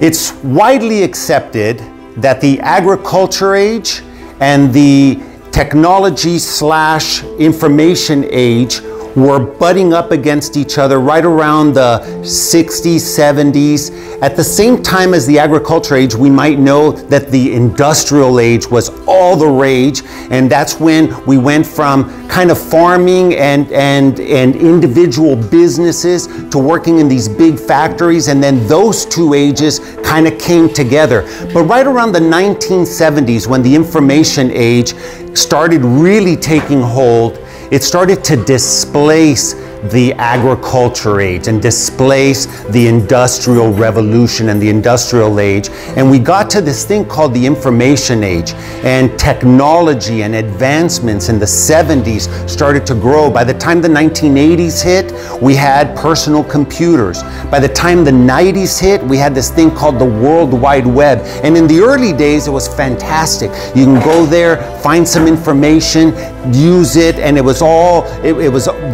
It's widely accepted that the agriculture age and the technology/information age were butting up against each other right around the 60s, 70s. At the same time as the agriculture age, we might know that the industrial age was all the rage, and that's when we went from kind of farming and individual businesses to working in these big factories, and then those two ages kind of came together. But right around the 1970s, when the information age started really taking hold, it started to displace the agriculture age and displace the industrial revolution and the industrial age. And we got to this thing called the information age, and technology and advancements in the 70s started to grow. By the time the 1980s hit, we had personal computers. By the time the 90s hit, we had this thing called the World Wide Web. And in the early days, it was fantastic. You can go there, find some information, use it, and it was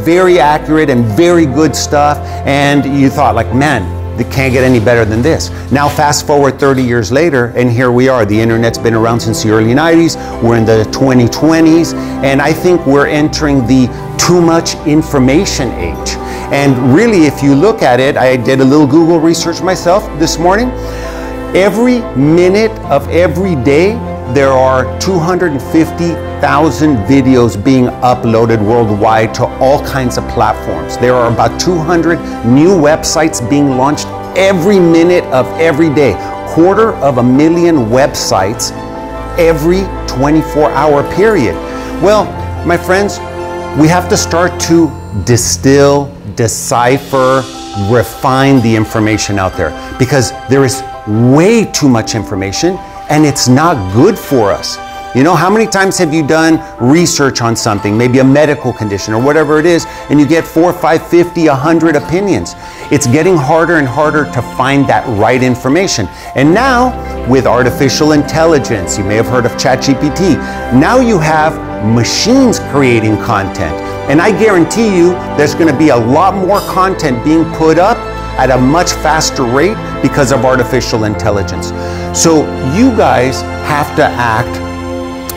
very accurate and very good stuff, and you thought like, man, it can't get any better than this. Now fast forward 30 years later, and here we are. The internet's been around since the early 90s. We're in the 2020s, and I think we're entering the too much information age. And really, if you look at it, I did a little Google research myself this morning. Every minute of every day, there are 250,000 videos being uploaded worldwide to all kinds of platforms. There are about 200 new websites being launched every minute of every day. 250,000 websites every 24-hour period. Well, my friends, we have to start to distill, decipher, refine the information out there, because there is way too much information, and it's not good for us. You know, how many times have you done research on something, maybe a medical condition or whatever it is, and you get 4, 5, 50, 100 opinions? It's getting harder and harder to find that right information. And now, with artificial intelligence, you may have heard of ChatGPT, now you have machines creating content. And I guarantee you, there's going to be a lot more content being put up at a much faster rate because of artificial intelligence. So you guys have to act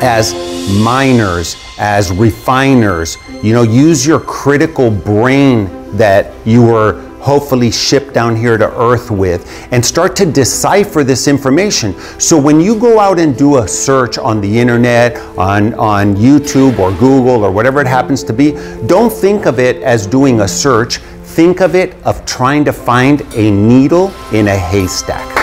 as miners, as refiners. You know, use your critical brain that you were hopefully shipped down here to Earth with, and start to decipher this information. So when you go out and do a search on the internet, on YouTube or Google or whatever it happens to be, don't think of it as doing a search. Think of it of trying to find a needle in a haystack.